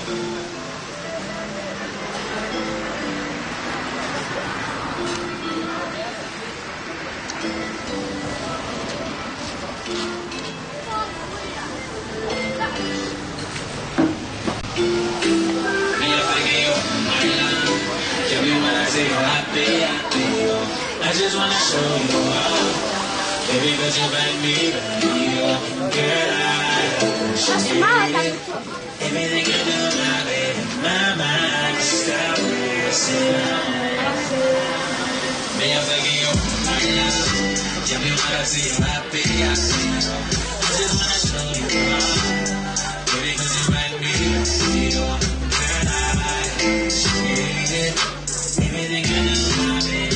I just wanna show you off, baby, 'cause you make me believe, girl, everything you do, my baby, my mind is stop racing on. Me, I'm thinking you, my love, tell me what I see you happy, I just wanna show you off, baby, 'cause you make me believe, girl, everything you do, my baby.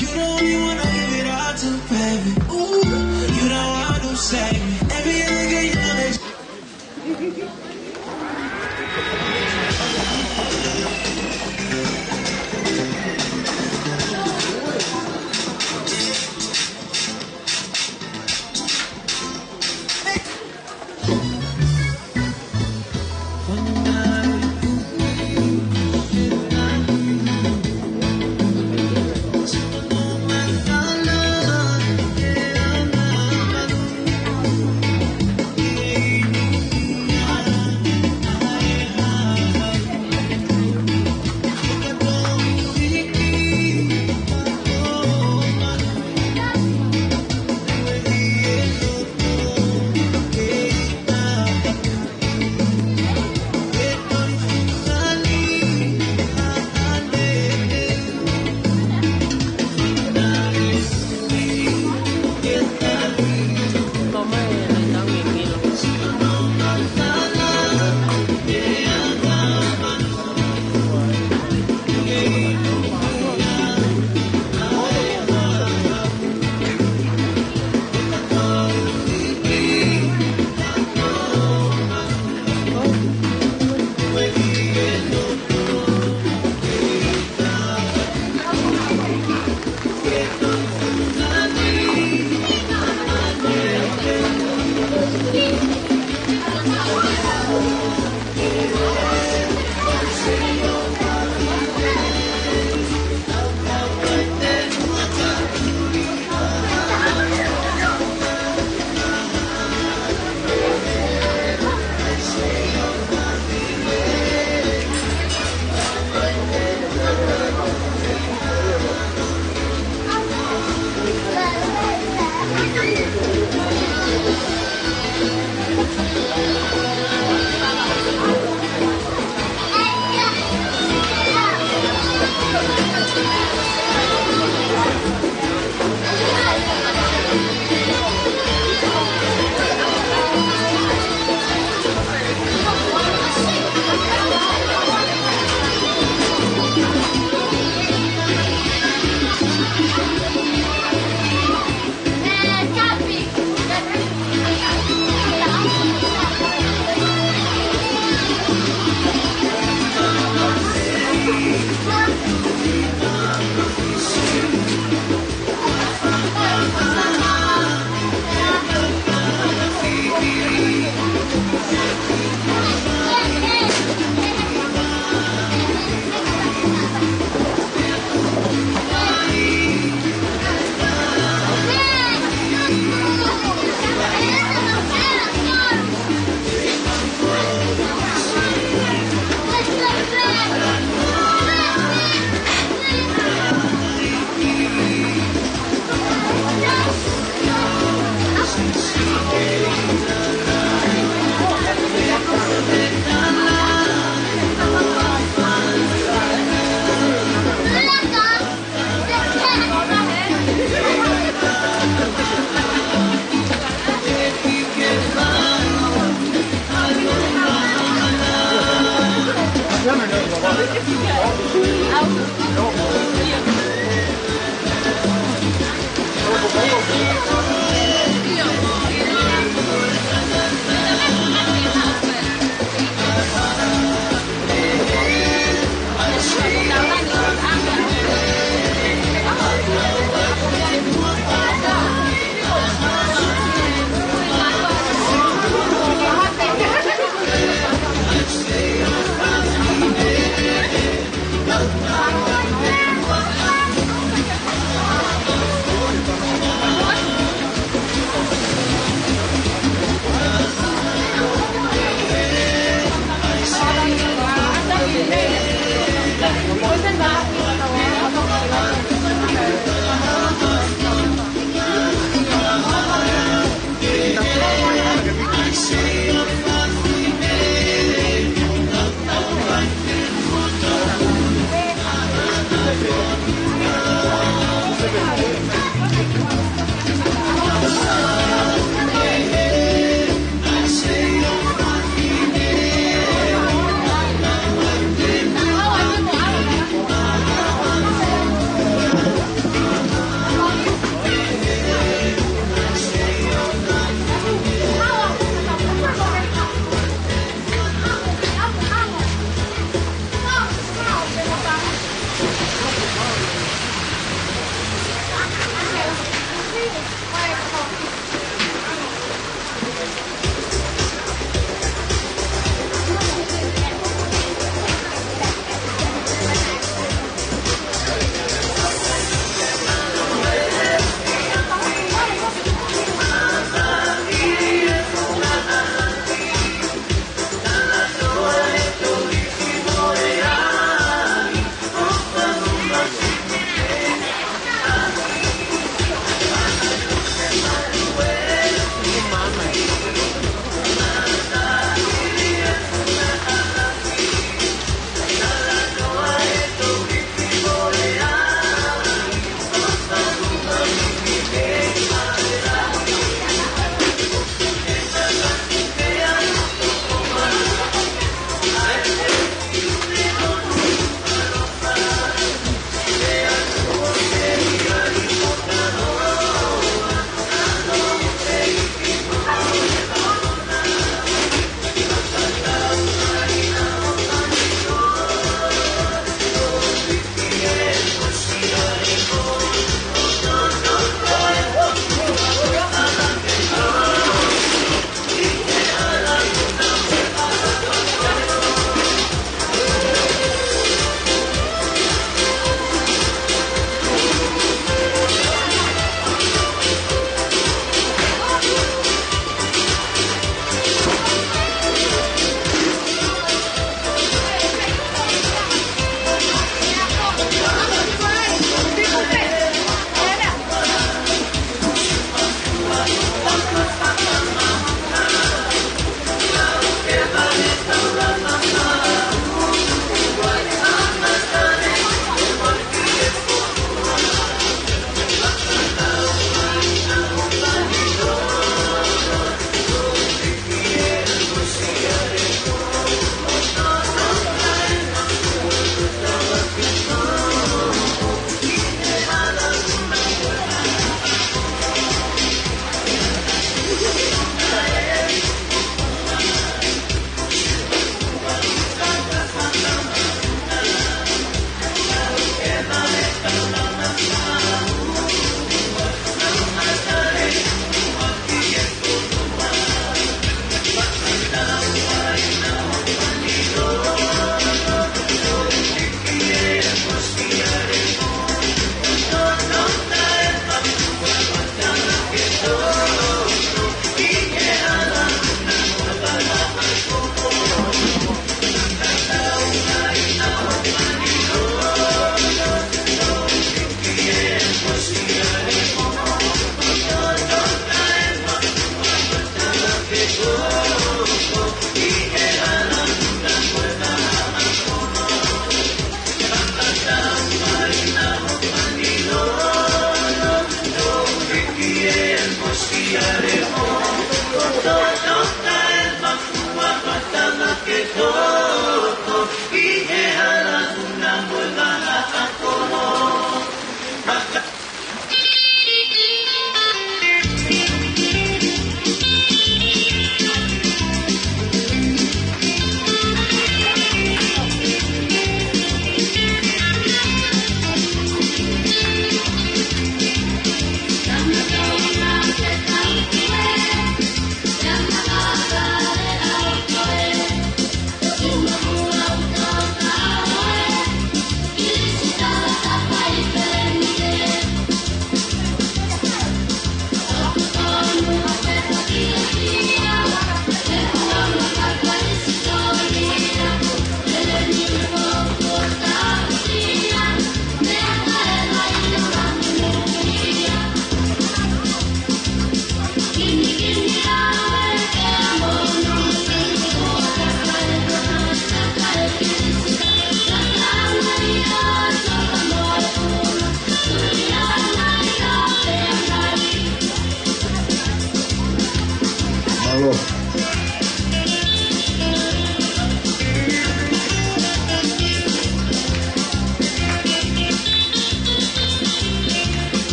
You the only one I give it all to, baby. Ooh, you the one who saved me. Every other girl you know that.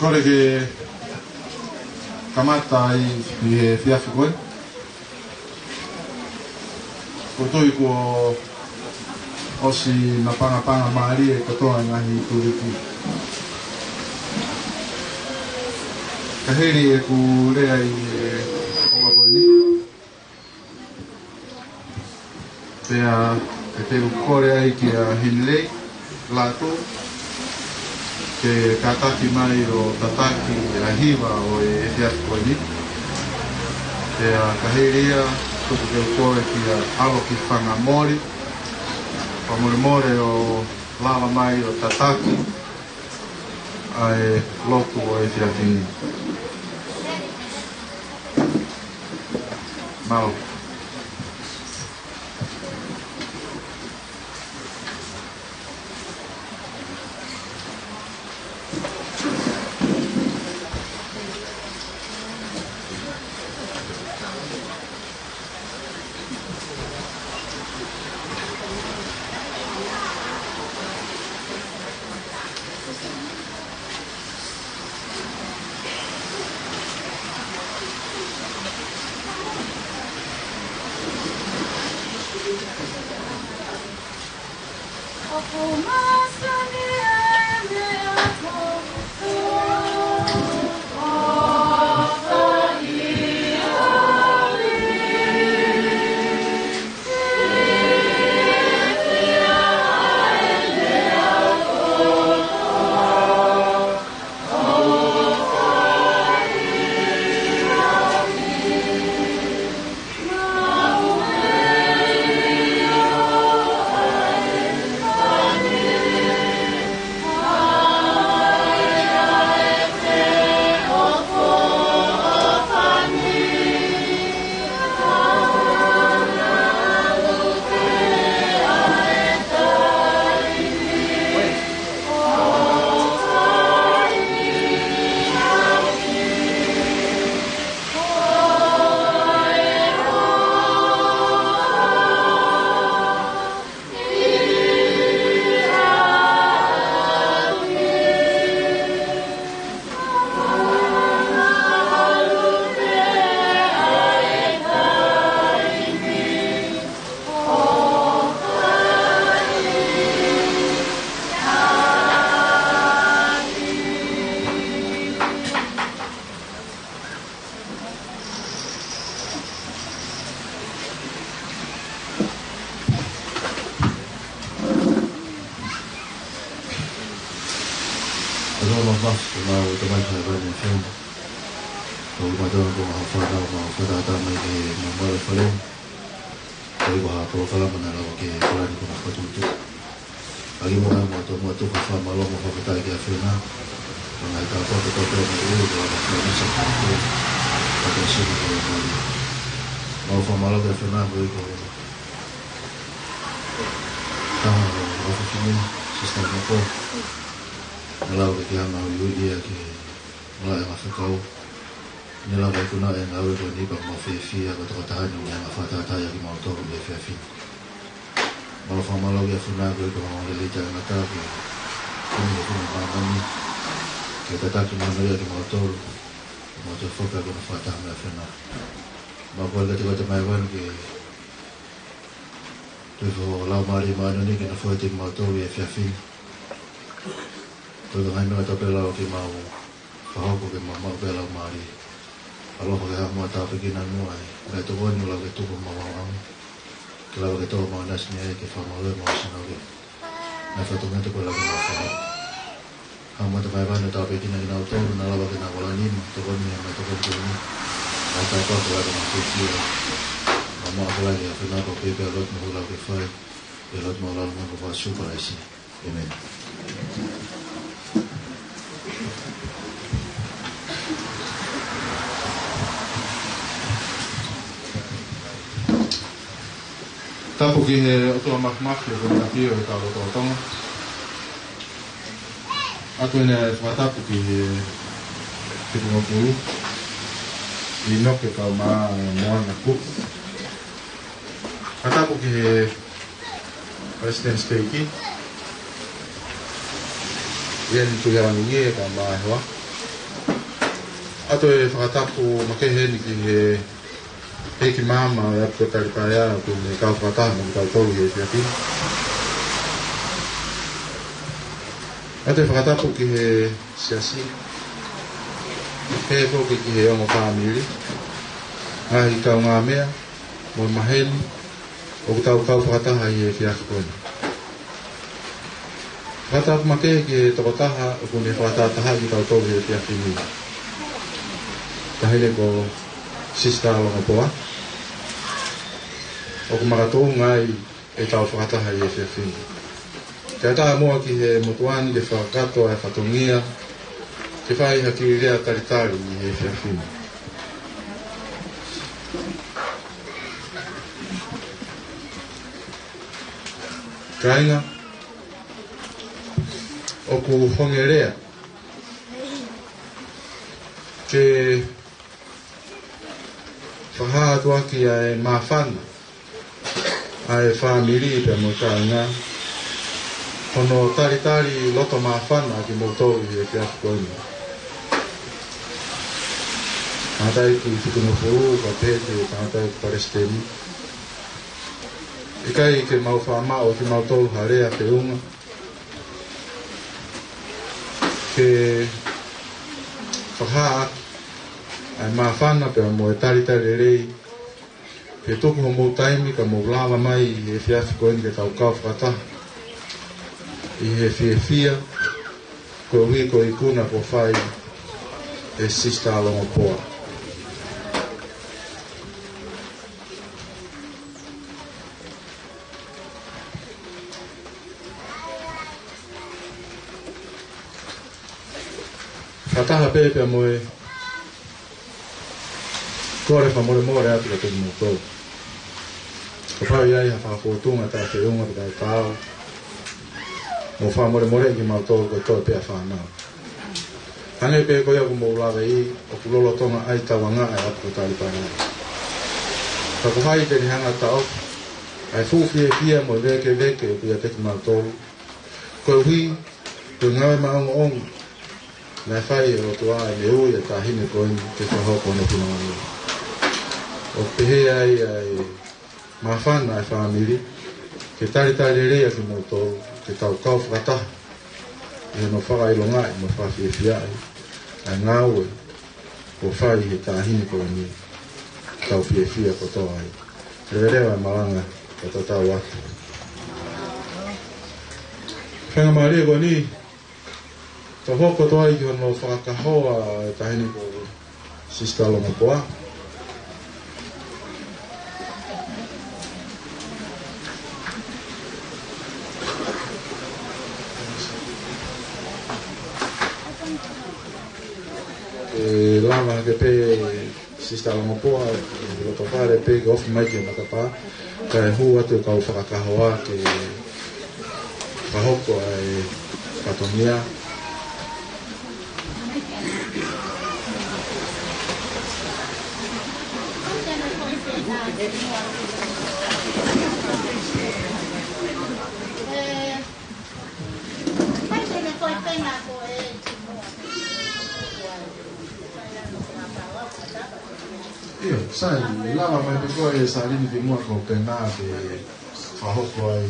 kore ke kamata i he whiawhi koe. Ko toi ko osi na panga maari e katoa ngahi tūriki. Ka heri e ku rea i oa koe ni. Pea e te ukore ai ki a hinlei lato. Ke kataki mai o tataki a hiwa o e whiawhi koe ni. Pea ka heri a tuku te ukore ki a alo ki whanga mori. Pamore o lava mai o tataki ai lotu o e whiawhi. Mau. Amen. Tapu ki he otua makmaki o kuna pio e kao toa tonga. Atu ene whatapu ki he tipunga puru. I noke kao maa moana ku. Whatapu ki he President's Keiki. Ien tu yarangi e kao maa hewa. Ato e whakatapu makeheni ki he ki mama e apu tariparea ku me kau whakataha me kau tolu he whiaki. Ato e whakatapu ki he siasi. He whoki ki he ongo whamiri. Ngahi kau ngā mea, mo maheni, o kutau kau whakataha i he whiaki koni. Whakatapu makehe ki he tokotaha o kune whakataha ki kau tolu he whiaki ni. Tahele ko sista longa poa. O ku makatou ngai e tau whakataha i e whiawhini. Kia taha moa ki he motuani ke whakatoa e whatongia, ke whai hakiri rea taritari i e whiawhini. Kainga, o ku hongerea, ke whahaa tuaki a e mawhana, a e whamiri pe mo kainga, hono taritari loto mawhana ki mo tōu i e whiawhi koina. Tātai ki whikuno furu, ka pēte, tātai ki paresteri. I kai ke mau whamao ki mau tōu harea pe unga. Ke whahaa ai mawhana pe mo e taritari rei. Pe tuku ho mou taimi ka mou lava mai i e whiawhi koina ke tau kau whakataha. I he whiawhia, ko ui ko i kuna po whai e sista alonga poa. Whataha pepe mo e kore whamore atu ka tuku mo tōu. Ko whau iai ha whakapotunga tā whiunga pita e tāo. Mo whamore ki mau tōu ko tōu pia whanau. Hanei pe koia ku mou lawe i o ku lolo tonga ai tawanga ai atu ko tāli pārai. Ka ku hai te rihanga tau, ai fuwhi e pia mo veke o pia teki mau tōu. Ko hui, ko ngawe maongo ongo, nai whai e roto a e me ui e tāhine koini te whahoko no pina wani. O pehe ai mawhana ai whamiri, ke taritari rea ki mau tōu, ke tau kau whakataha. E no whakailonga i mo whawhiawhiai, ai ngāue, o whai he tāhine koini, tau whiawhia kotoa ai. Rewerewa e malanga, ka tatau atu. Whenga maria koini, ta hoko toa i ki hono whakahoa e tahini ko sista longa poa. E lama ke pe sista longa poa, e loto whare pe ke ofi mai ki matapa, ka e hu atu kau whakahoa ke whahoko e katongia. Io, sai, lava mai pe koe salini di mua ko penate, whahoko ai.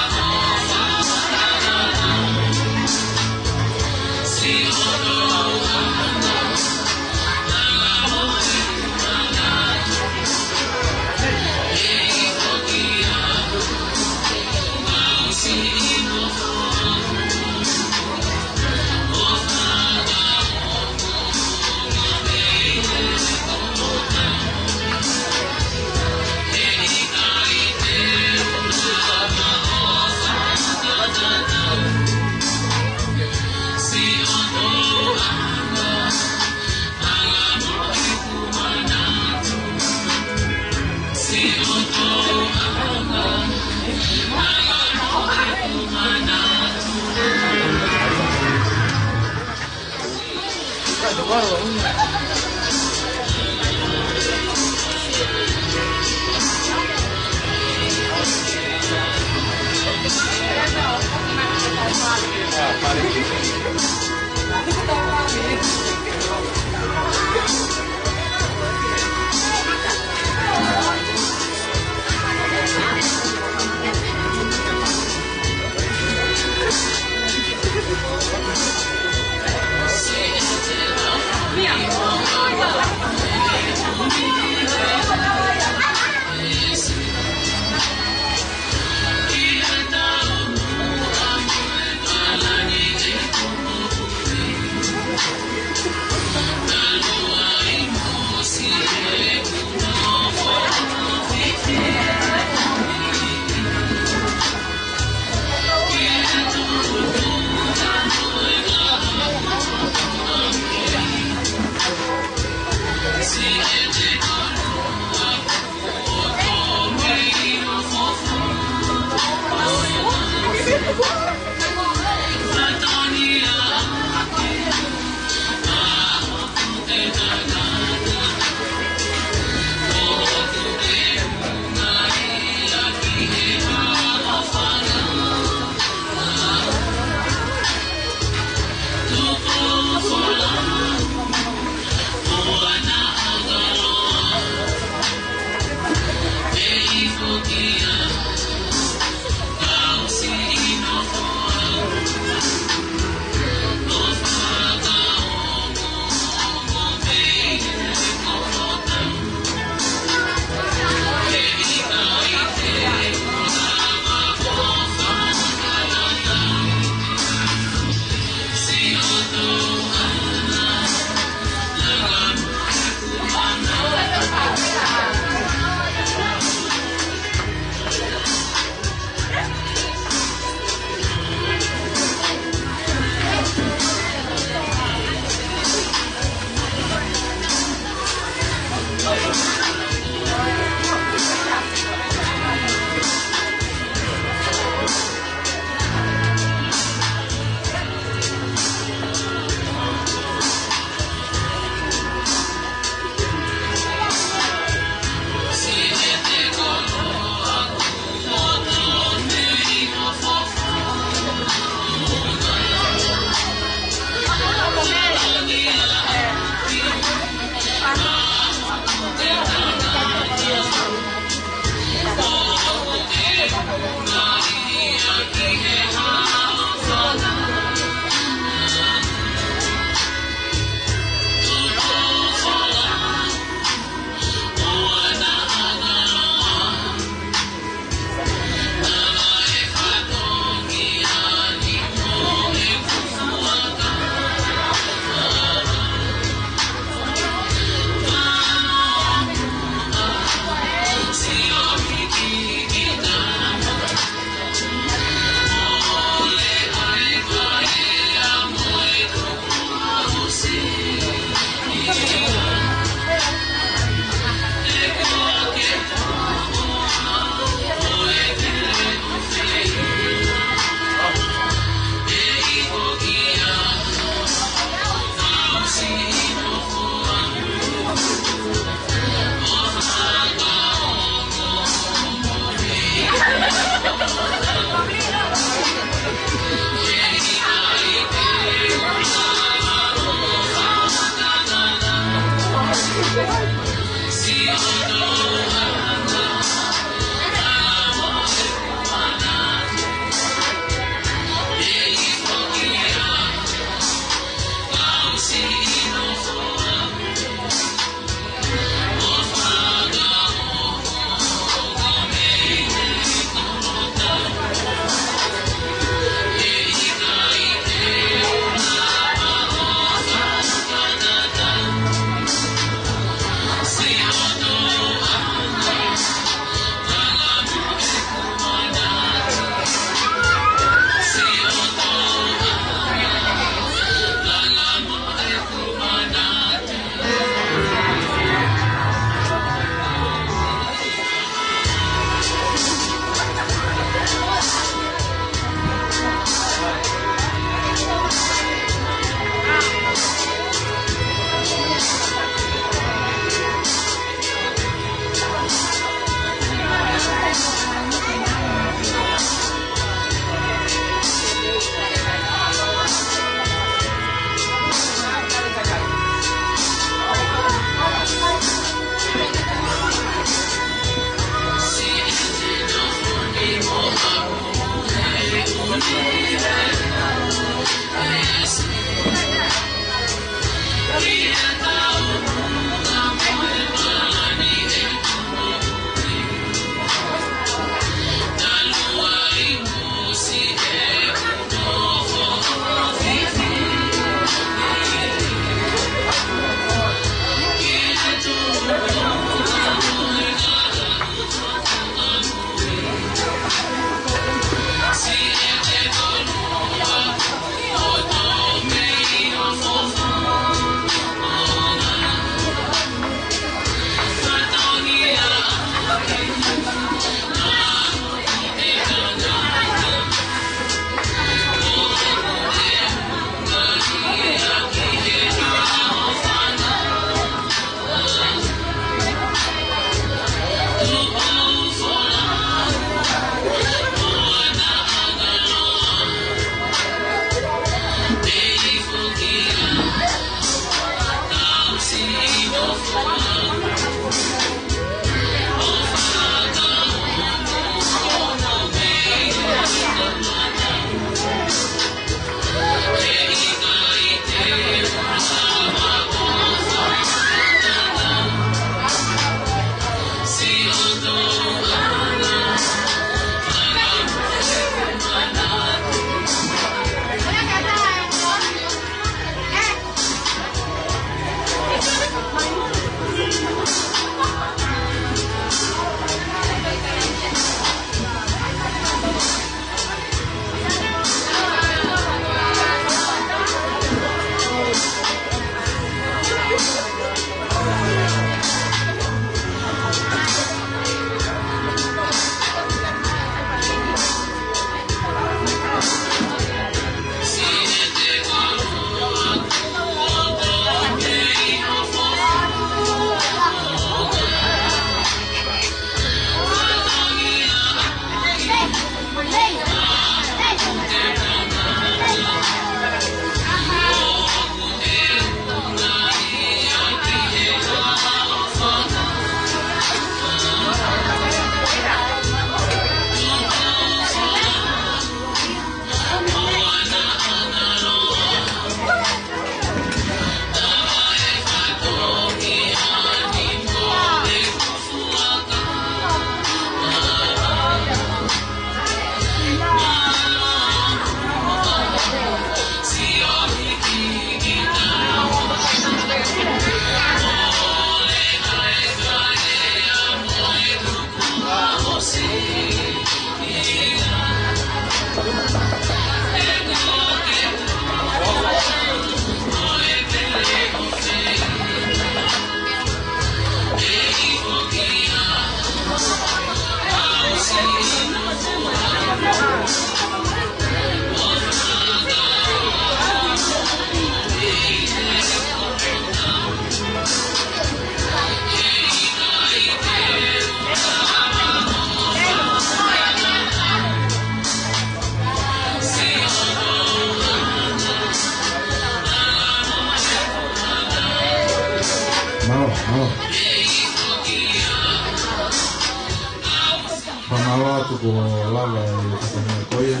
Pamalo tu ko lala e katana koia.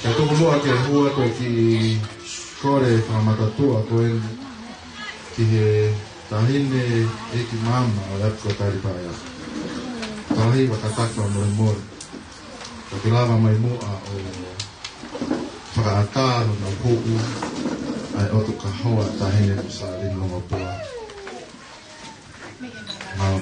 E tu lua ke hua ko ki kore pamatatua ko en ki he tahine e ki mama o epko tari paya. Tahi wakataka mo mor. Ko ki lava mai mua o whakaataro na huku ai otu ka hoa tahine ko sa rin longa pua. Mau.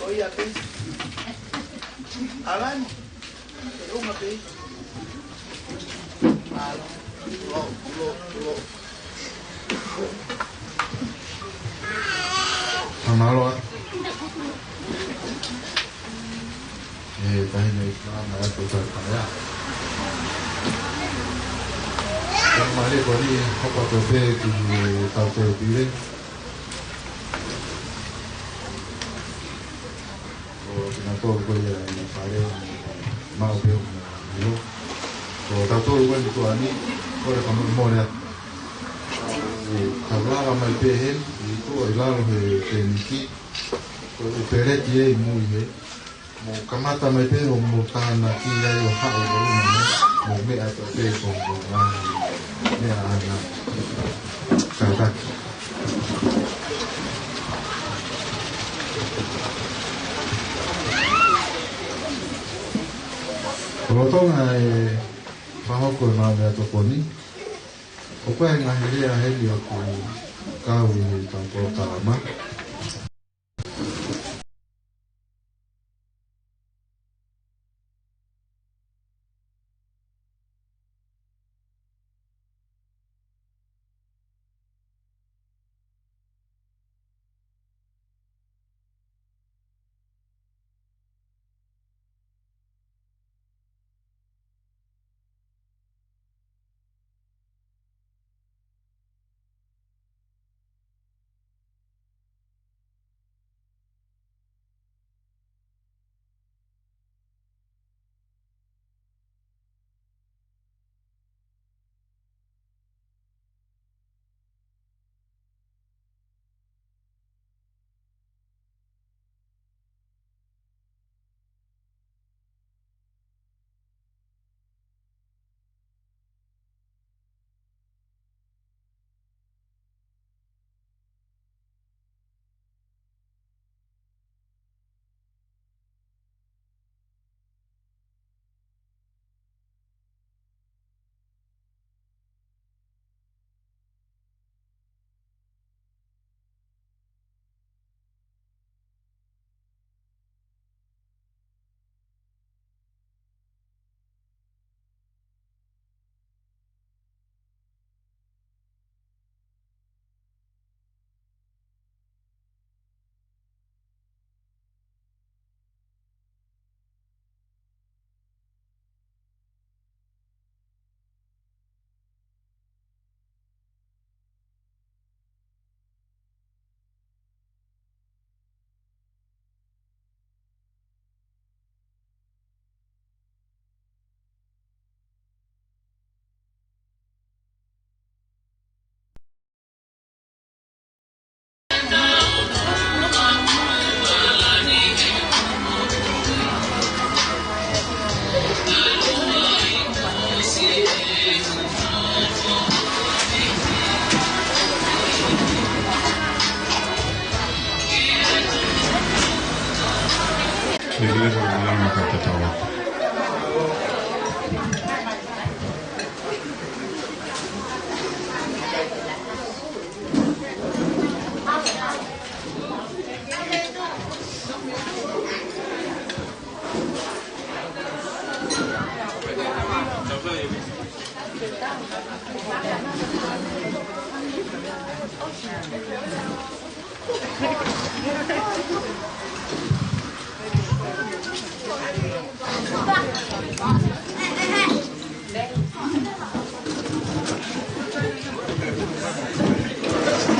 Oye, Pi. Alan, rumah Pi. Lo. Pamalo tahine Islam na epko tari paya. male ko ni hopa to pe ki tau te pile. O tina to ko ya ni pare mau pe no. O tau to ko ni to ani ko re kono mo ya. Hablaba mai pe hen ni to ilalo he te niki. Ko pere ki e muy he. Mo kamata mai pe o mo tana ki ya yo ha o no mo me ato pe ko mo me ana katak rotonga e pahoko na me ato koni o pa nga hele a heli ko ka wi tampo tama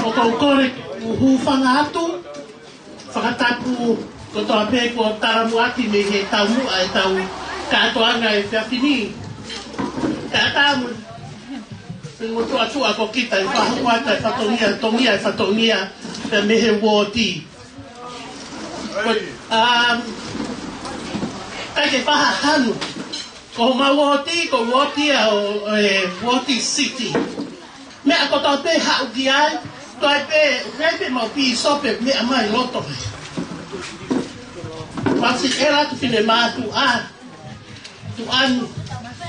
o kaukore uhufanga atu whakatapu ko toa pē ko taramu ati me he tau mua e tau katoanga e whiawhini katamu mo tua tua ko kita e whahuata e whatongia e whatongia e mehe wōti kai ke whaha hanu ko ma wōti ko wōti o wōti city me a ko toa pē hau ki ai toa pē repe mau pi sope me a mai loto Masi era tu fine matu tu an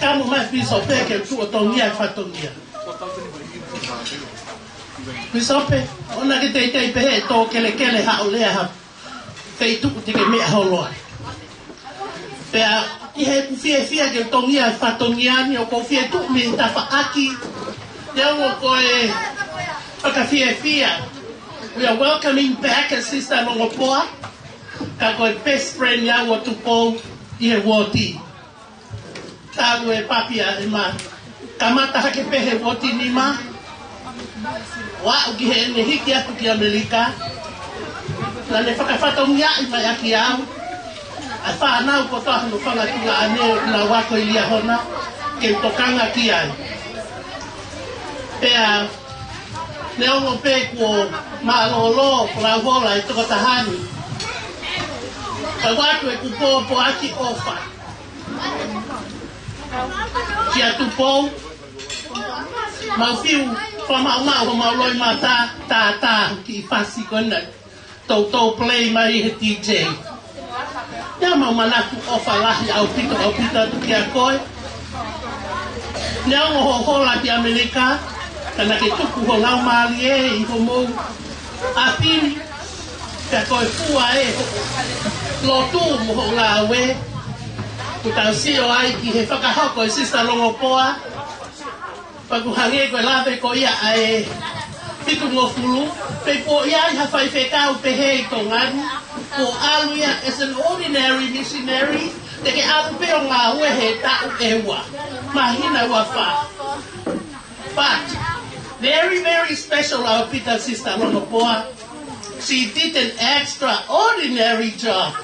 kamu mai pi sope ke tu otongia e whatongia pi sope ona ke te pehe tō kele hao lea ha pei tuku tike mea holoa pea i he fia ke tongia e whatongia ni o ko fia tuku mi ta whaaki Yango ko e whakawhia. We are welcoming back a sister Longopoa. Ka ko e best friend Yango Tupo i he wōti. Tāgu e papia e ma. kamata hake pehe woti nima. Wa uki he ne hiki atu ki Amerika. La ne whakawhatongia i mai aki au. A whanau ko toa hano whangatunga ane na wako ilia hona. Ke tokanga ki ai. Pea, ne ongo pe kua maalolo ko la hola e toko tahani. Ka watu e kupo po aki ofa. Ki atu pou. Maufiu, whamau ho mauloi ma tā ki whasi kona. Tau play mai he DJ. Nea mau manaku ofa lahi au pita tu ki a koe. Nea ongo ho hola ki Amerika. Kana ke tuku ho lau maali e i ho mou. A pini. Pea koe fua e lotu mo ho la we. Kutau sio ai ki he whakahoko e sista longo poa. Pakuhange koe lawe ko ia ai pitu ngofulu. Pe po ia i hawhai whekau pe hei ko ngani. Ko alu ia as an ordinary missionary. Te ke alu pe o ngā ue he tau e ua. Mahina ua wha. But, very, very special our Peter sister Lonopoa. She did an extraordinary job.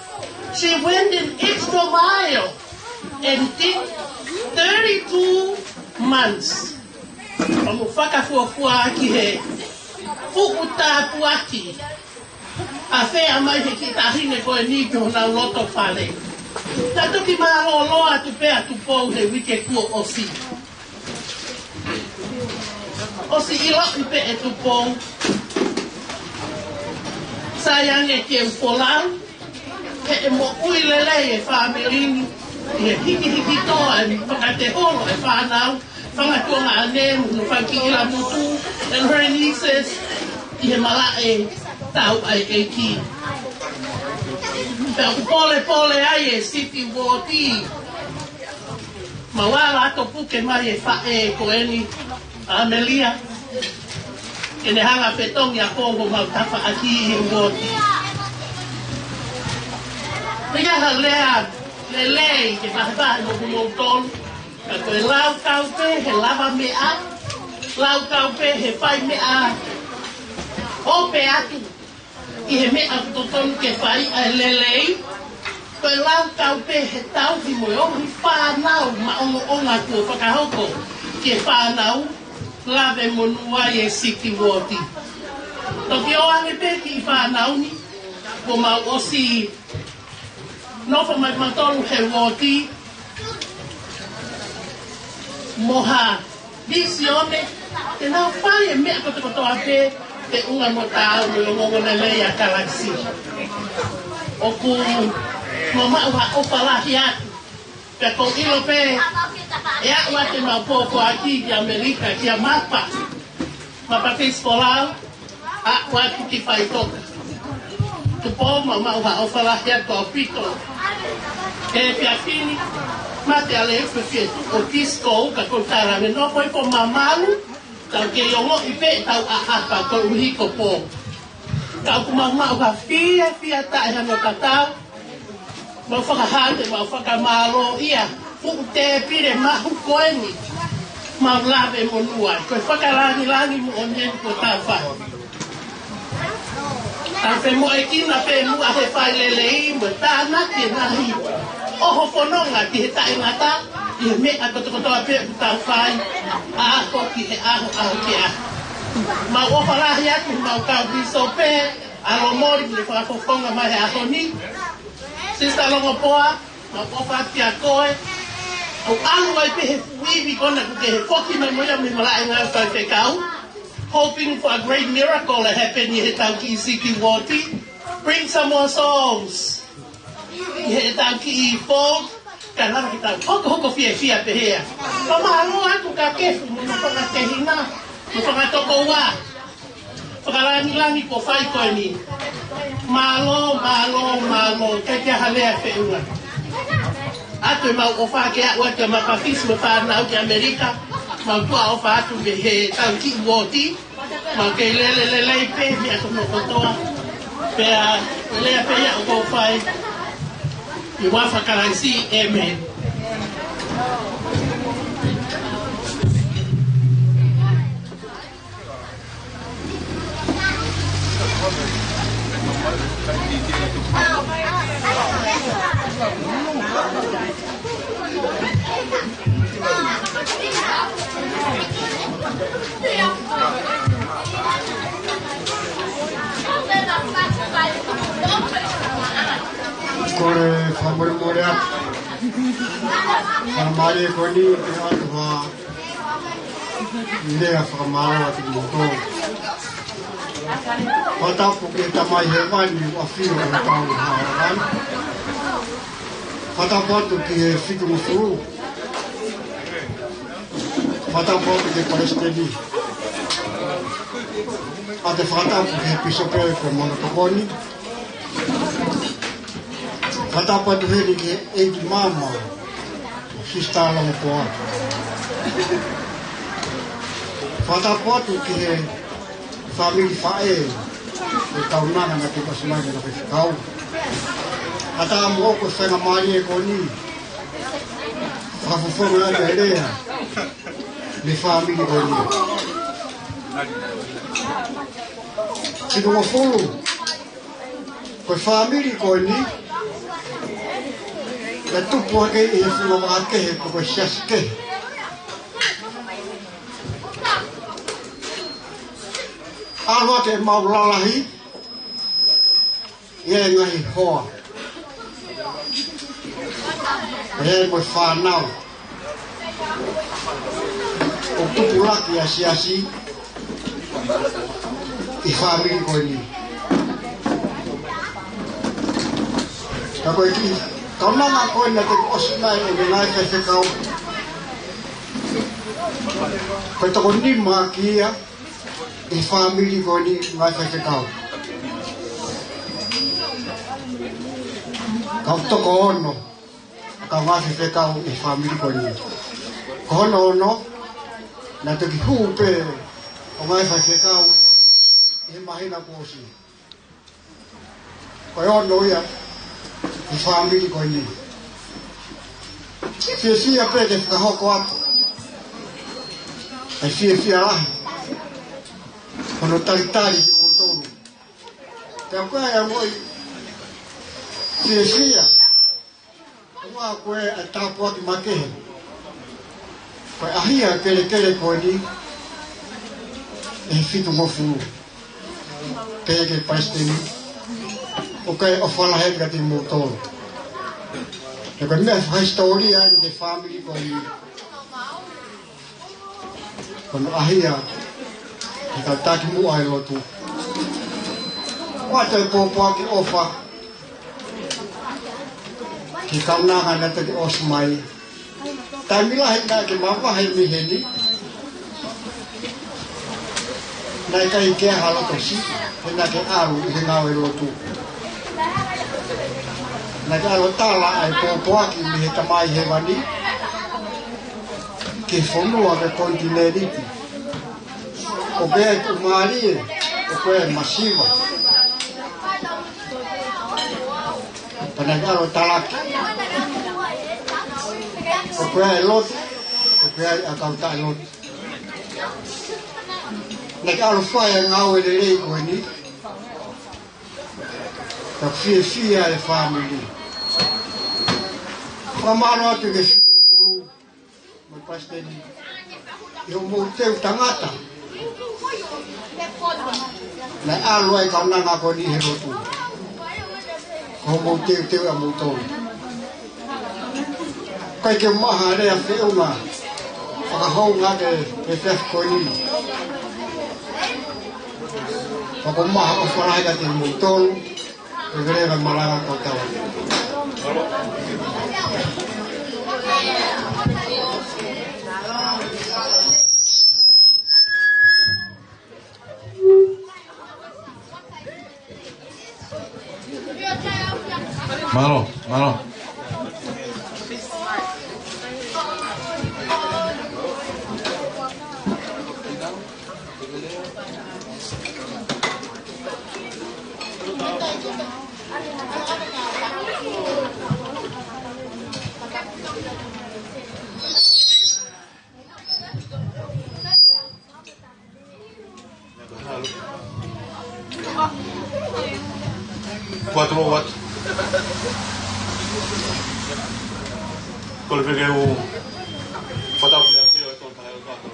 She went an extra mile and did 32 months. Pamu whakafuafua ki he fukutāpu aki. A whea mai he ki tahine koe ni ki hona loto whale. Ta tuki maa loa tu pea tu pou he wike kua osi. Osi ilo i pe e tu pou. Sayange ki e upolau. He e mo ui lele e whamerini. He hiki toa e whakate holo e whanau. Whangatonga ane, no whanki ila mutu, and her nieces, i he mala e tau ai e ki. Pea pole ai e City Woti. Mawala ato puke mai e whae ko eni Amelia. E ne hanga petongi a Kongo mautafa aki i he Woti. Ringaha lea, lelei, ke mahabaha no kumotonu. Ko e lau kaupe, he lava mea, lau kaupe, he whai mea, hope atu, i he mea kutotonu ke whai a lelei, ko e lau kaupe, he tau hi moe ohi whanau, ma onga kua whakahoko, ke whanau, lave monua e City Woti. Toki o ange pe ki whanau ni, ko mau osi, nofo mai matonu he Woti, moha visione te nau whai e mea koto ape te unga mo tau me longongo na lei a galaxy. O ku mama ua opa lahi atu. Pea ko ilo pe e a ua te maupoko aki ki Amerika ki a mapa. Mapa Fispolau a ua ki whai toka. Tupo mama ua opa lahi atu au pito. E pia fini mate ale upe fie o kisko ka kontara me no foi ko mamalu tau ke yongo i pe tau a apa ko uhiko po tau ku mama ka fia ta e hano katau mo whakahante mo whakamalo ia fu te pire mahu koeni ma lave monua ko whakalangi mo onen ko tau whai tau pe mo e kina pe mua he whai lelei mo tāna ke nahi oho whanonga ki he tae ngata, i he mea koto a pēr tau whai, a ako ki he aho ki aho. Mau ofa lahi atu, mau kau biso pē, alo mori ni whakafonga mai he aho ni. Sista longo poa, mau ofa ati a koe, au alu ai pe he fuiwi kona kuke he koki mai moia me malae ngā whai whekau, hoping for a great miracle to happen i he tau ki City Woti. Bring some more songs. I he tau ki I fold, ka nara ki tau hoko fia pe hea. Pa mahalo atu ka kefu, mo whakatehina, mo whakatoko wā. Whakalangi ko whai koe ni. Malo, kai kia halea pe unga. Atu mau o whake a ua kia mapawhisu me whanau ki Amerika, mau tua o whatu me he tau ki Woti, mau kei lelelelei pe, mea kono kotoa, pea lea pe ia o kou whai. I wafa karansi, amen. whakamore atu. Whakamare ko ni atu ha lea whakamaro atu moto. Watapu ke tamai he wani wafio o tau haran. Watapu atu ki fitu mufuru. Watapu atu ke Palestini. Ate whatapu ke pisopere ko monotokoni. Watapu atu heri ke eiti mama. Sistala mo po atu. Watapu atu ke family fae. E taunanga na te pasimai na whiwhikau. Ata mo ko whenga mai e ko ni. Whakafufonga atu e rea. Le family ko ni. Tino mo fulu. Ko family ko ni. Le tupu hake e whunga mga kehe ko ko siasi kehe. Aroa te mauralahi. Ie ngahi hoa. Ie mo whanau. O tupulaki a siasi. I whamiri koe ni. Ka koe ki. Kaunanga koe na te osinai e menai kai whekau. Koe tako nima ki ia. I whamiri koe ni ngai kai whekau. Kau toko ono. Kau ngai whekau i whamiri koe ni. Ko hono ono. Na te ki hupe. O ngai whekau. I mahina kōsi. Koe ono ia. I whamiri koe ni. Fia pe te whakahoko atu. Ai fia rahi. Kono taritari ki kōtoru. Te koe ai amoi. Fia. Koa koe a tāpua ki makehe. Koe ahia kele koe ni. E fitu mofuru. Peke Palestini. O kai o whalahenga te mōtoro. E koe mea whaistoria ni te family koe ni. Kono ahia. E ka taki mua e lotu. Oa te pōpua ki ofa. Ki kaunanga na te osmai. Tai milahi nā ke mawahe miheni. Nai kai ke haloto si. He nā ke aru i he ngau e lotu. Nai ke alo tala ai pōpua ki mi he tamai he wani. Ke whonua ke kontineriti. O bea i kumarie, o koe masiva. Panagaro talaki. O koe e lot, o koe e akauta e lot. Nagaro whaia ngau e rei koe ni. Ta fia e family. Whamaro atu ke situ fulu. Mai Palestini. I o mou teu tangata. Nai alo ai kaunanga ko ni he rotu. Ko mou teu a mou tolu. Kai ke maha rea whiunga. Whakahounga ke whiwh ko ni. Whako maha o wharaika te mou tolu. Ke greva malanga ko tawa. Malo. Quatro watts. Col VGU. Fotografia e conta il quattro.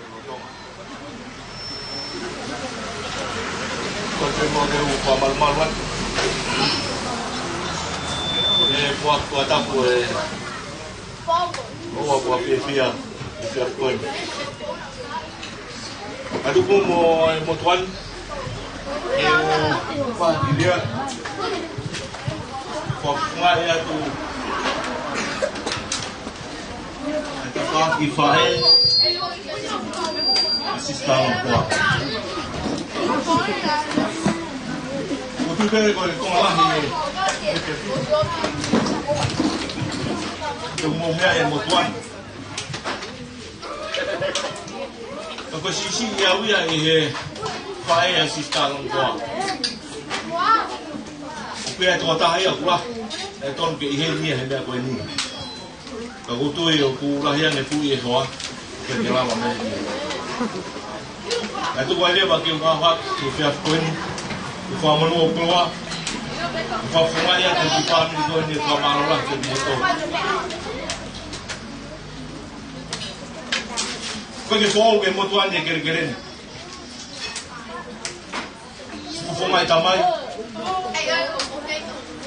Col VGU qua mal watt. Buat tapu buat pia koin. Aduh mo tuan dia Fafnga ya tu Atapa Ifae Asistan kuat Untuk kau lah ni Umumnya yang mutuan Kalau sisi ya wia Fae asistan kuat Pia tu kata ayah pula, tuan ke ihe ni hendak kau ini. Kalau tu yo pula yang itu ye soa, kerja lama ni. Itu kau dia bagi orang hak, tu siap kau ini, tu faham lu keluar, faham semua yang tu faham ni kau ini faham malu lah jadi itu. Kau ni soal ke mutuan ni kira-kira ni. Faham mai tamai.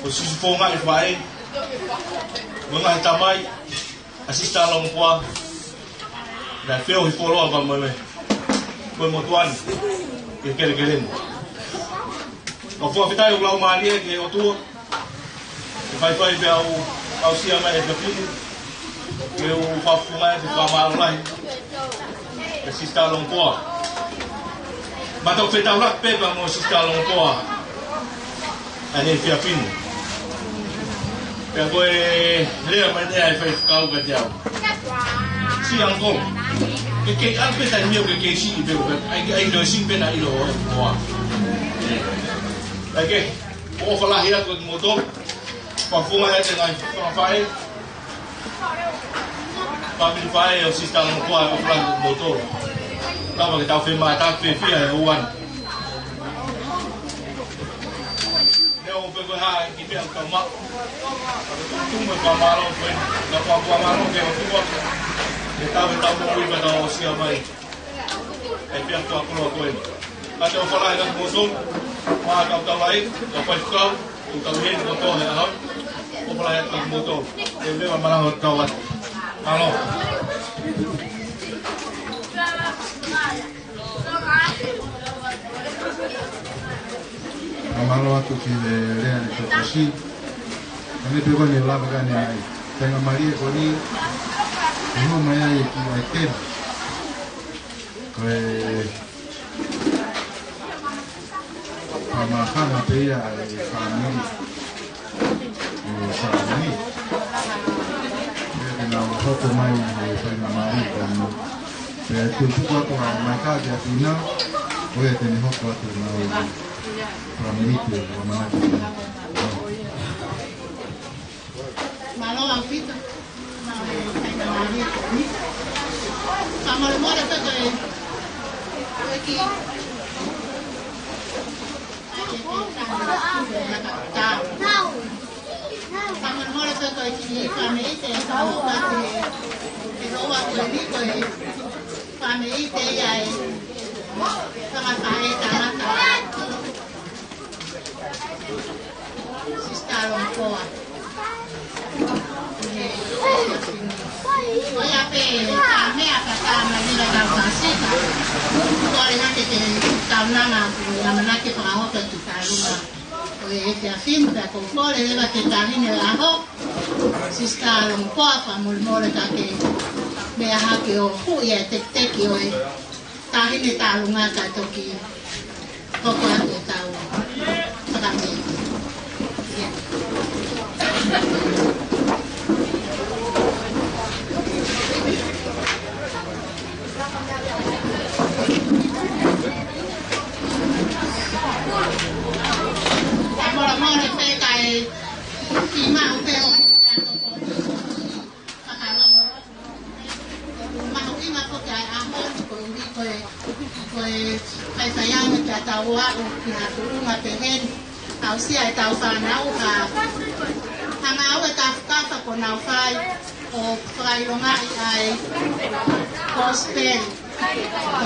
Khusus fonga ifai, mengai tamai, asista longkua, dan feel follow apa mana, pemutuan, kira-kira. Kalau kita ulang mari ke otu, ifai biau siapa yang berpilih, ke fonga ifai malah, asista longkua. Batok kita ulang pegang asista longkua, ani fiafin. Yang gue lihat mana yang kau kerja, siang kau, kek apa tanya kek si itu, ai nursing pun ai loh, wah, lagi, oh kalau hilang kau motor, parfum ada dengan file, pamil file sistem kau aku pulang motor, kalau kita firma tak firma hewan. Berhak kita kamak, tunggu kamalong pun, dapat kamalong ke waktu kita bertamu pada usia baik. Tapi aku pun, ada orang yang musuh, maka kita lain, dapat kau, kita lihat motor yang ada, orang yang motor, dia malah kawan, halo. Amalo watu kilelea ni tokosi. Kami pia ni lava gani ai. Tenga Maria koni. Ni maya iki aitem. Kwe Mama kana pia family. Family. Kena hoto mai Tenga Maria koni. Pe tu kwa kwa makazi ya pina. Wewe teni hoto watu na Ramiliki manake malo ang pita na Maria sama mo ra ta kay aquí sama mo ra ta kay kami ite sa upat pero wa ni ko kami ite ay sama tayo tama Sista longkoa. Oya pe, kami akatama nila kausasika. Kore nake te taunanga namanake pangahoka tutaruma. Oye te afirmo da confore deba te tarine laho. Sista longkoa pa mulmore kake mea hake o huya teki oe. Tarine talunga ka toki. Koko ake tau. Sakame. Amor pe kai ma pe o ma o ki ma ko kai amor ko ni ko kai sayang ta tawa o ki na tu ma pe hen au si ai tau fa na o ka hanga o ta ka ko na fai o fai lo nga ai gospel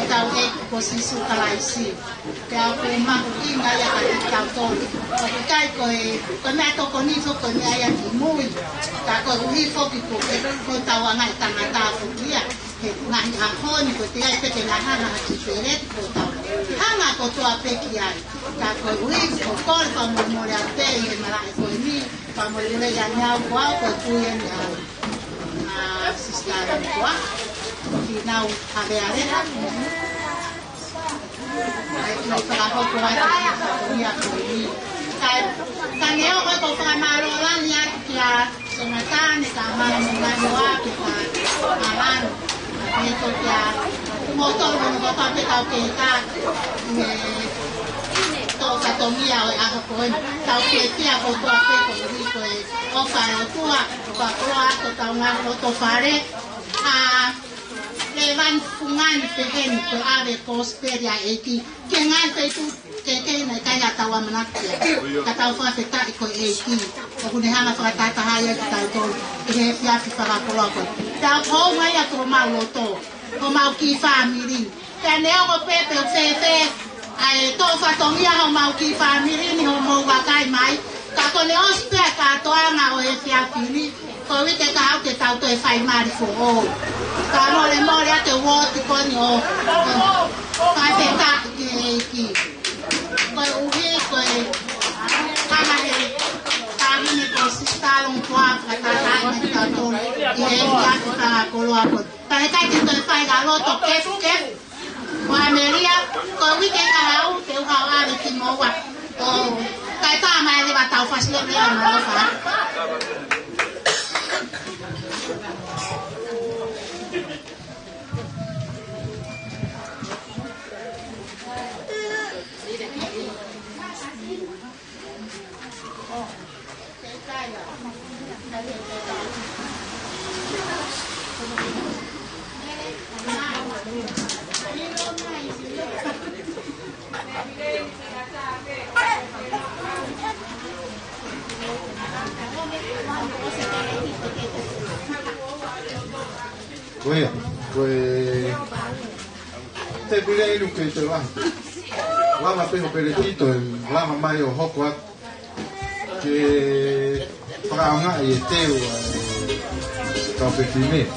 tau e ko sisu kalaisi. Kaya ko makukinga ya katika utoli. Kai ko na to ko ni fo ko ni aya ki mui. Ka ko ui fo ki ko tawa ngai tangata fo kia. Ngai haponi ko te ai peke na hana ki fere ko tawa. Hanga ko to apeki ai. Ka ko ui ko ko pa mo mo ya te e mara ko ni pa mo le ya nya wa ko tu ya nya. Sistara kwa. Now, have a arena. I trabajo con la familia. Taneo ko ko pamalo lang ya kya sumatan ka man ngalawa kita alan. Ito kya motor mo ko pa kita kita to sa tomia ako ko tao kya ko to ako ko dito o para tua ko ako tao nga to fare levan fungan pehen ko ave prosperia eki kengan te tu keke na kaya tawa manakia kata fa feta ko eki ko ne hanga fa tata haya ta to e fia fi fa ko ko ta ko mai ya to ma lo to ko ma ki family tene o pepe fefe ai to fa to mia ho ma ki family ni ho mo wa kai mai ka ko ne ospe ka to anga o e fia fili ko wi te ka te ta to e fai mari fo o ka mo le mo ya te wo ti ko ni o ka te ta ki ko uhi ko kama he kami ni ko sista long kwa ka ta ni ta to e ya ta ko lo ko ta ka ti to fai ga lo to ke ko ameria ko wi te ka au te ha wa ti mo wa o ka ta mai le ba ta fa si le ma lo fa Pues te pide lo que te va. Lama pejo peretito, el lama mayo hokwa que para una y esteo café fime.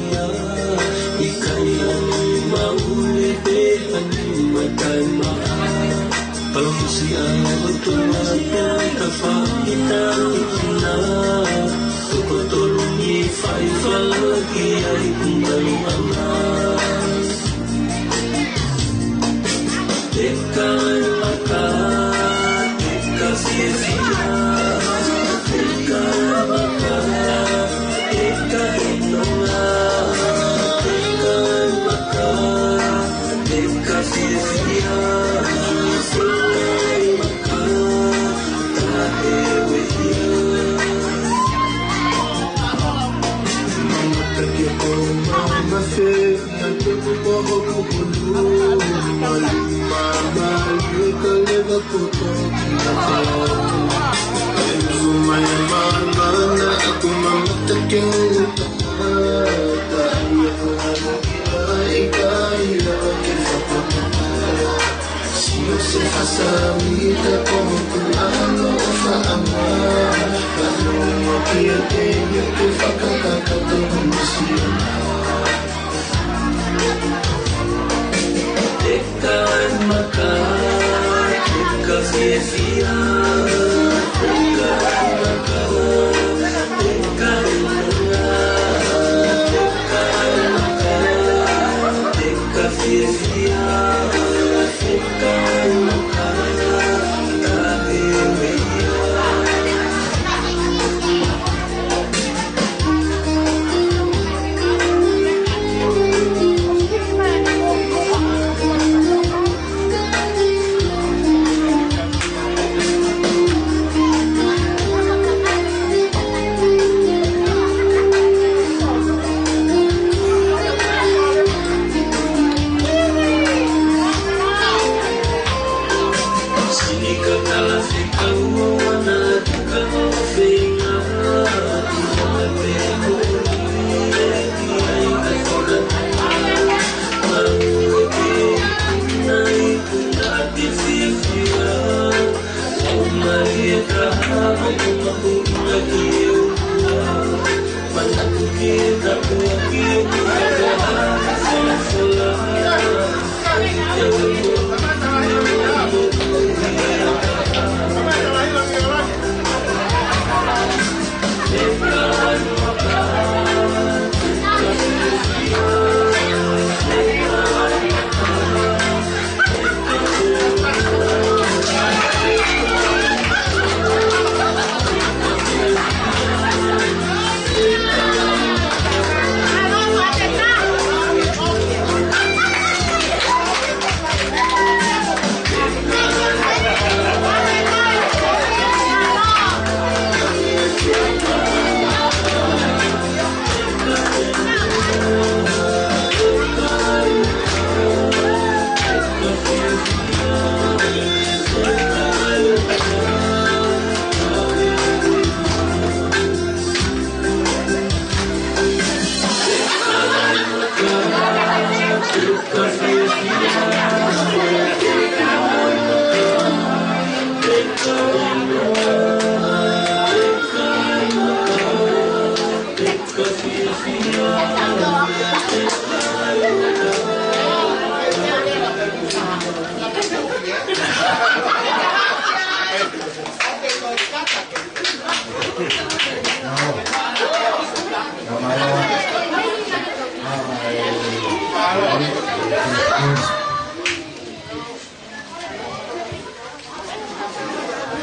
Eka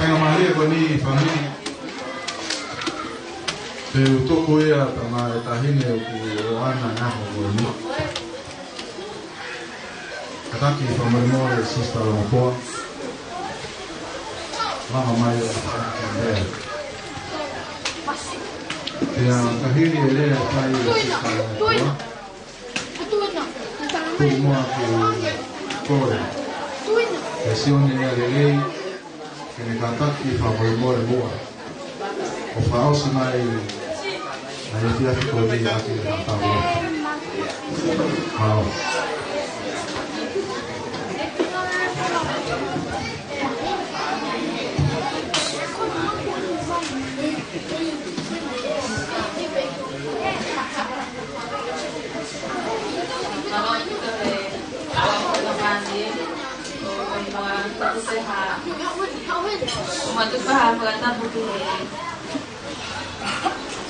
Kaya Maria ko ni family. Pero toko ia tama tahine ku ana na ho ni. Kataki family mo sister mo po. Mama mai ya. Ya kahini ele pai sister mo po. Como que corre. Presión de la ley que me canta y favorece el boa. O fao se mai aí dia ficou ali aqui tá bom. Wow.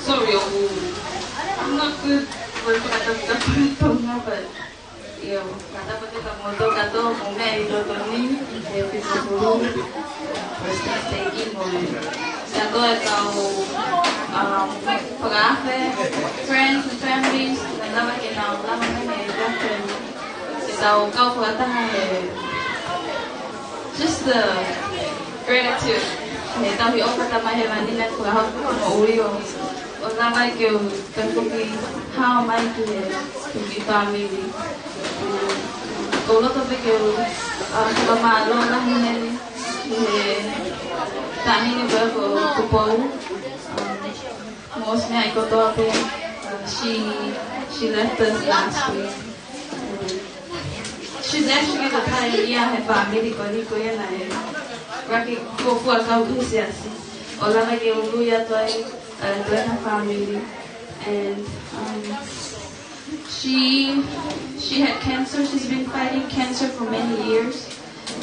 Sorry, I'm not good with kata-kata but kata-kata moto kung may ito ni episode first taking mo sa to ikaw pag-afe friends and families nalaman kinalaman na girlfriend ikaw pagkatahan just the gratitude ito hi-offer tamay manila pag-ahap mauwi yung Orang mai que kan ko ki how mai que to be family Koloto pe ke malo na hineli tahini ba ko kupou most me ko to pe she left us last week. She's actually the pioneer of family ko ni ko yana raki ko fu ka usiasi ola na ke uluya to na family and she had cancer. She's been fighting cancer for many years.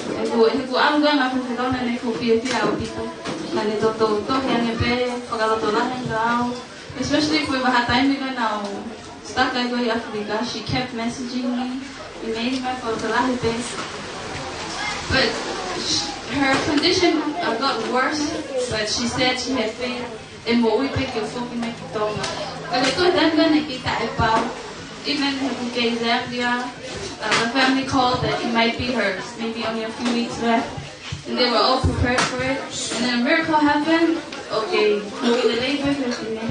I'm going up to go and go be a people. And it's to hang a bed for a especially if we had time now. Stuck I go Africa. She kept messaging me. We made my photo but her condition got worse. But she said she had faith in what we pick your fucking make it done. But I thought I'm gonna get that about. Even in Zambia, the family called that it might be hers, maybe only a few weeks left, and they were all prepared for it. And then a miracle happened. Okay, we the labor with me.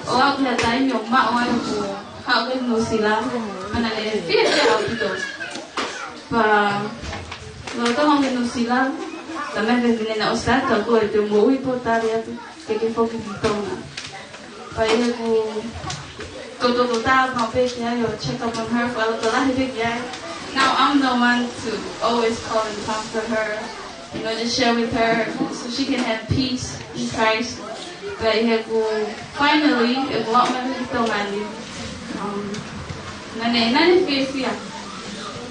Oh, I'll let time your ma or how good no sila, and I let fear out to those. But no, don't no sila. The men in the Osaka go to Mowi Potaria to take a focus on. But check up on her for now I'm the one to always call and comfort her, just share with her so she can have peace in Christ. But finally, it won't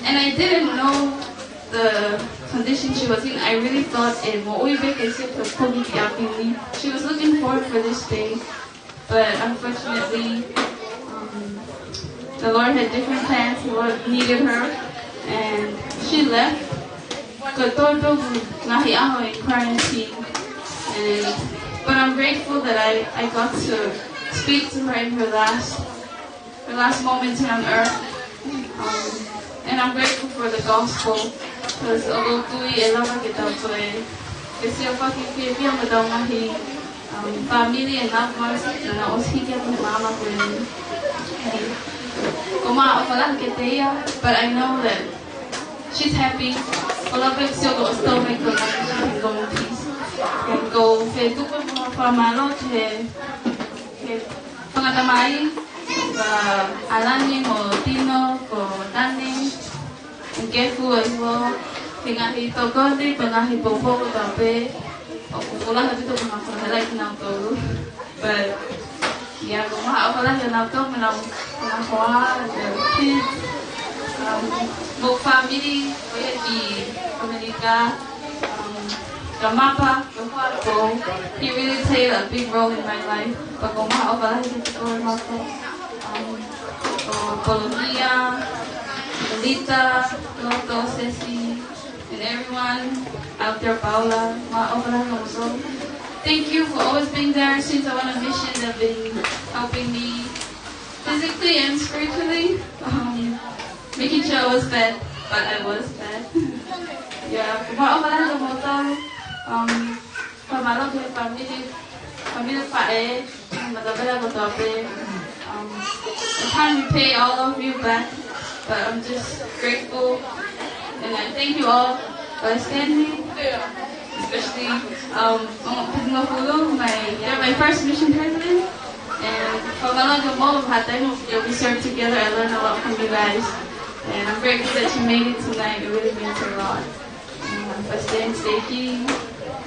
and I didn't know the condition she was in. I really thought she was looking forward for this day, but unfortunately the Lord had different plans. The Lord needed her, and she left. In quarantine, but I'm grateful that I got to speak to her in her last moments on earth, and I'm grateful for the gospel because although family and loved ones, but I know that she's happy. All of it still goes still make her life. She can go in peace. And go for my Lord pangatamai Alani mo Tino ko Dani and Kefu as well. Pingahi Togodi, Pingahi Popo Tape. Wala dito mga like na to. But yeah, ako lang na to mga kids, mo family, America, Gamapa, he really played a big role in my life. But ako lang dito Colombia, Lolita, Loto, Ceci, and everyone out there, Paula, thank you for always being there since I went on mission. They've been helping me physically and spiritually, making sure I was fed, but I was fed. Yeah, I can't repay all of you back, but I'm just grateful, and I thank you all for standing, especially they're my first mission president, and we served together. I learned a lot from you guys, and I'm grateful that you made it tonight. It really means a lot. For staying safety,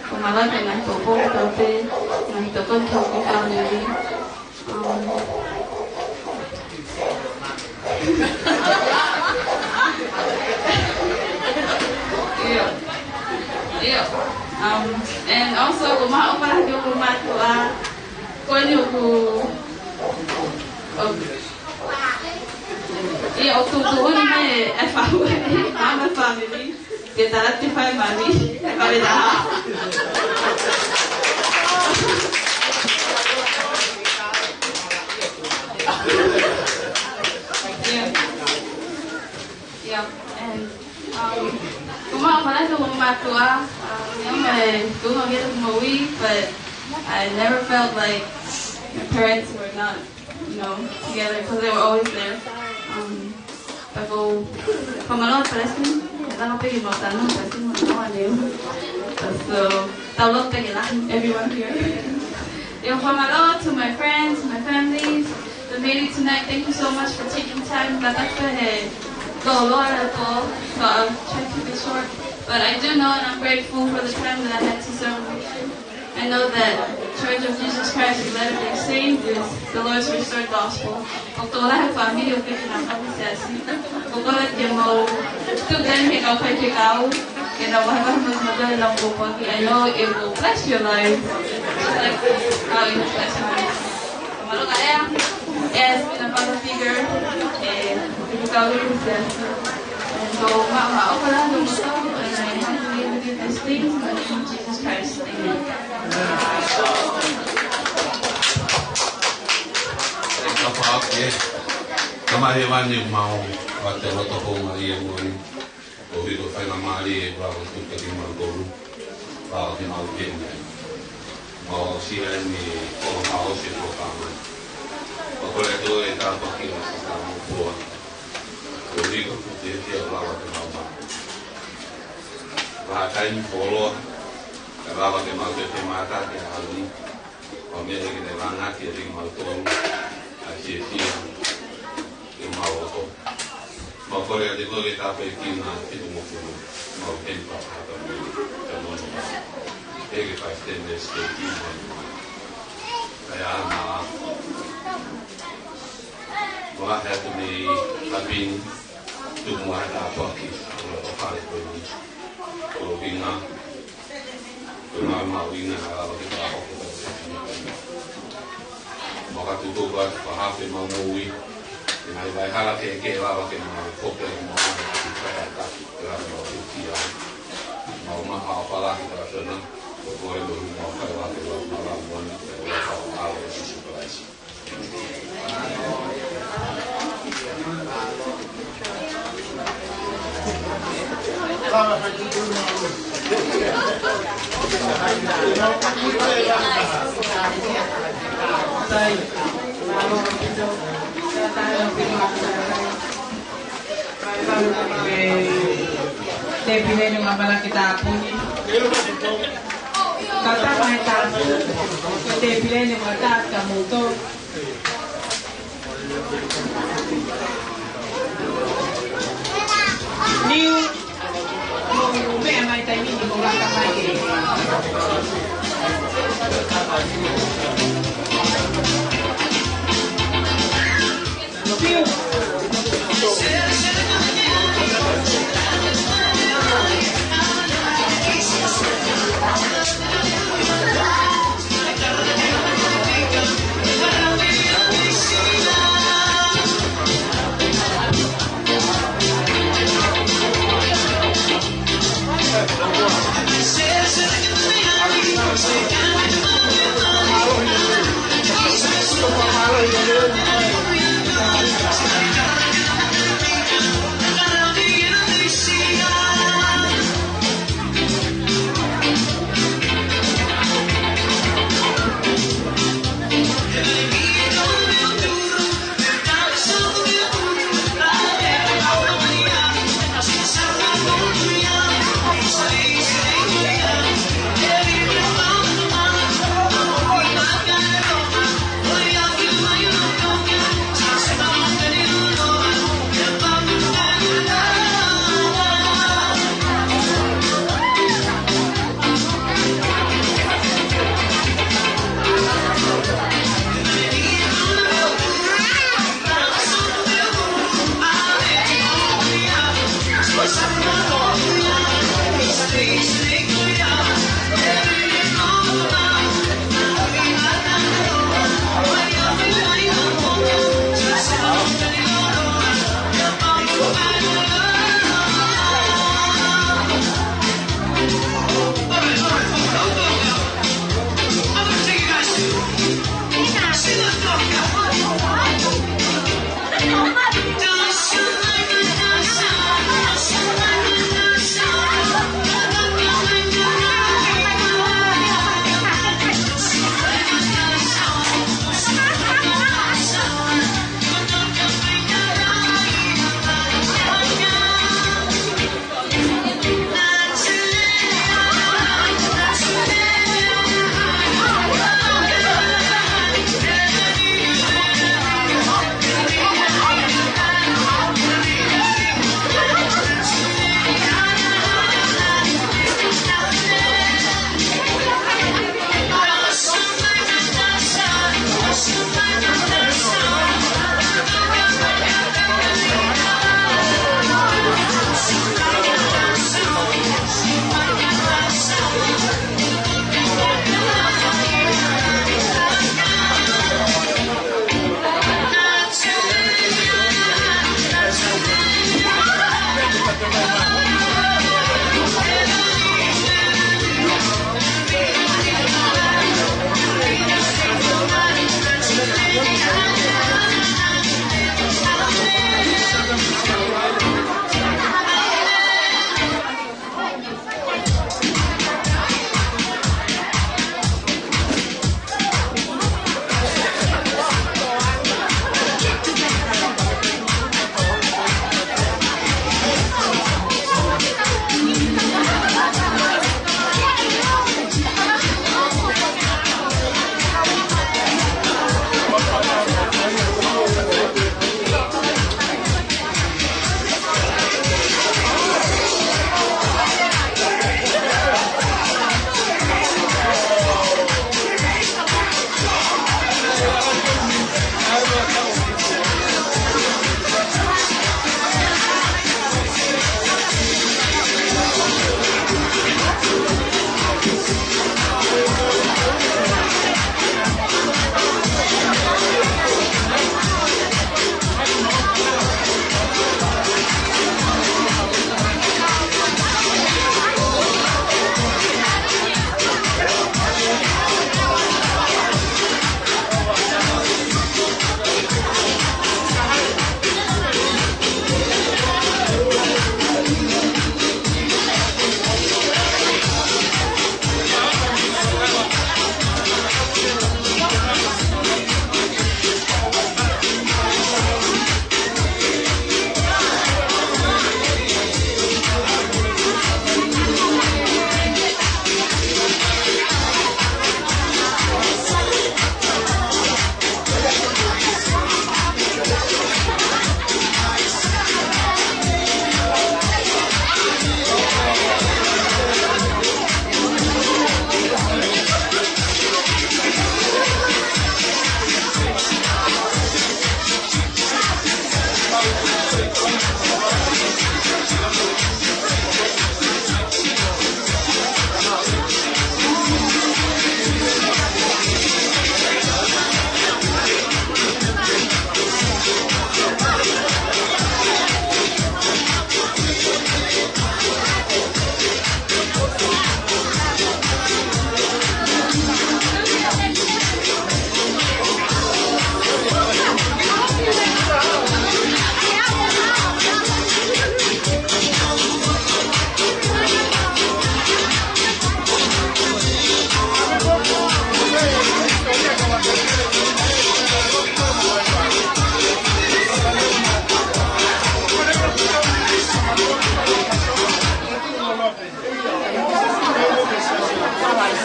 for my life, and I hope about it, and I hope I'm talking family. And also family, get that money. Yeah, and but I never felt like my parents were not, together because they were always there. Pero pamalo parece que estaba pegando tanto, parece que no hay so download everyone here. Pamalo to my friends, my families, the meeting tonight. Thank you so much for taking time. So I'll try to keep it short. But I do know and I'm grateful for the time that I had to serve. I know that Church of Jesus Christ of Latter-day Saints is the Lord's restored gospel. Pagtula ang family okay na kami pagtula kaya mo student ikaw kay ikaw kinabahan mas madali lang bukod. I know it will bless your life just like how it bless mine. Kamalo kaya yes, been a father figure and ikaw rin siya. And so maao ko lang yung ito and I have to live with these things in the name of Jesus Christ. Amen. Kamari wani mau wate roto ho mari ngoi o hiro fai na mari ba o tu ke ma go ba o ke mau ke ni mau si ni o mau si ko ka ma o ko le to e ta pa ki o sa ka mo ko o hiro ku te te ba wa ke mau ba ba kai ni polo ka ba wa ke mau te ma ta ke ali o me ke ne ba na ke ri mau to a si si Mauko. Ma Korea di dove sta per chi non ha più un ma ho tempo a fare per non e che fa stendere stetti ma ma ha to be having to more da pochi o fare quello o vinna ma vinna la che fa poco ma ha tutto qua fa hape ma muy Nai vai hala ke lava ke ma foke mo ki fa ta ra mo ki ya ma ma ha pa la ki tra na ko e lo mo fa la ke lo ma la mo ni ko la fa a lo su pa isi Depende ng mga kita po. Kata may tapo. Depende ng mga taas kamuto. New may may tayo hindi ko lang kamay.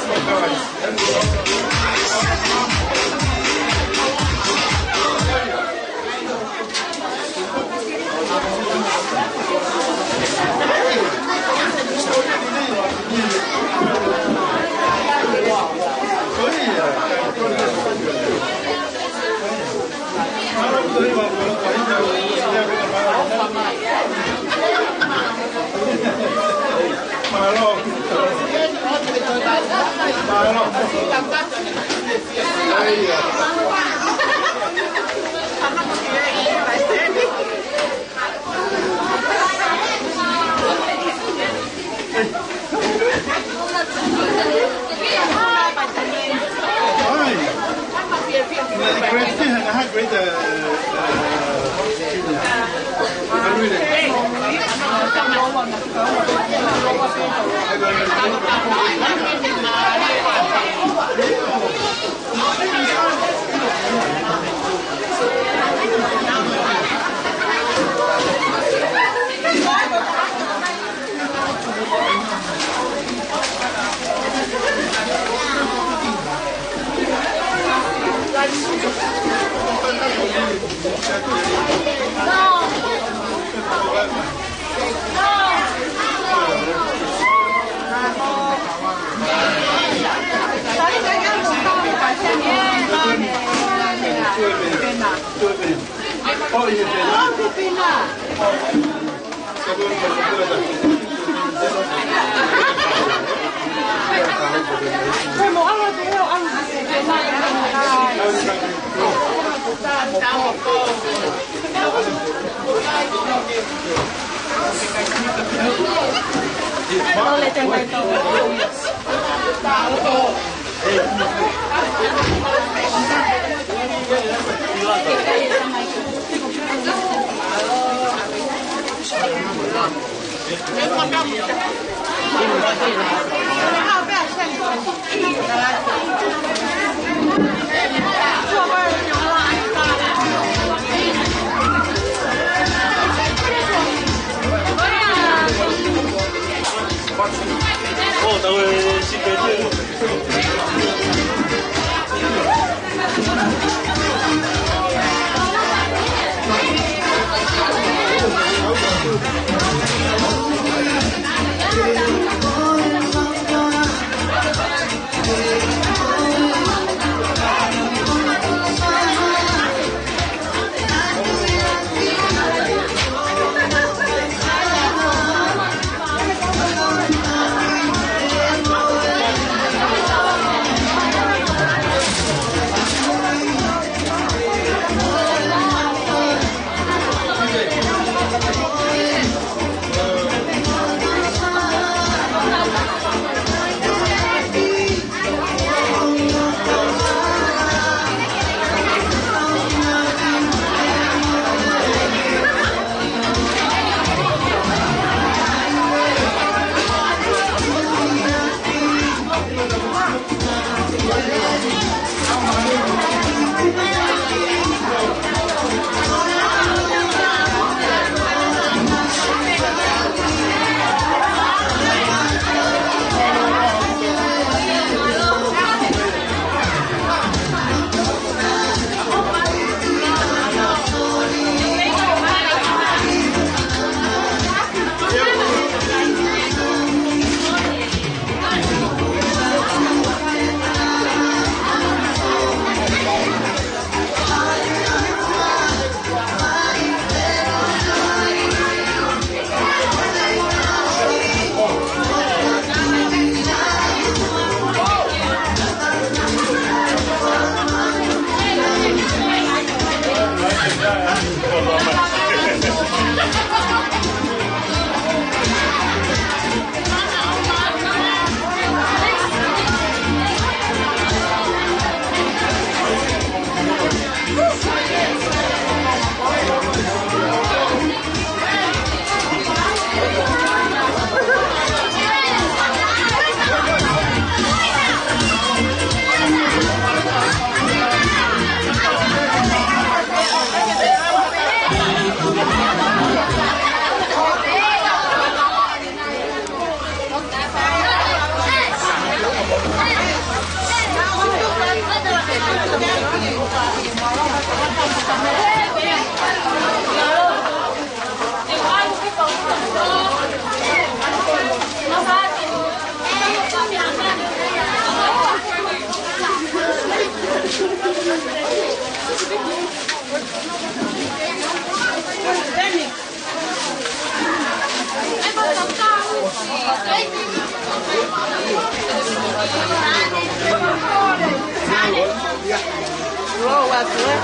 Hãy subscribe cho kênh Ghiền Mì Gõ để không bỏ lỡ low atu e.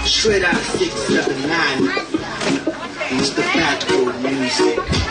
Straight out of 679, it's the Fat Boy music.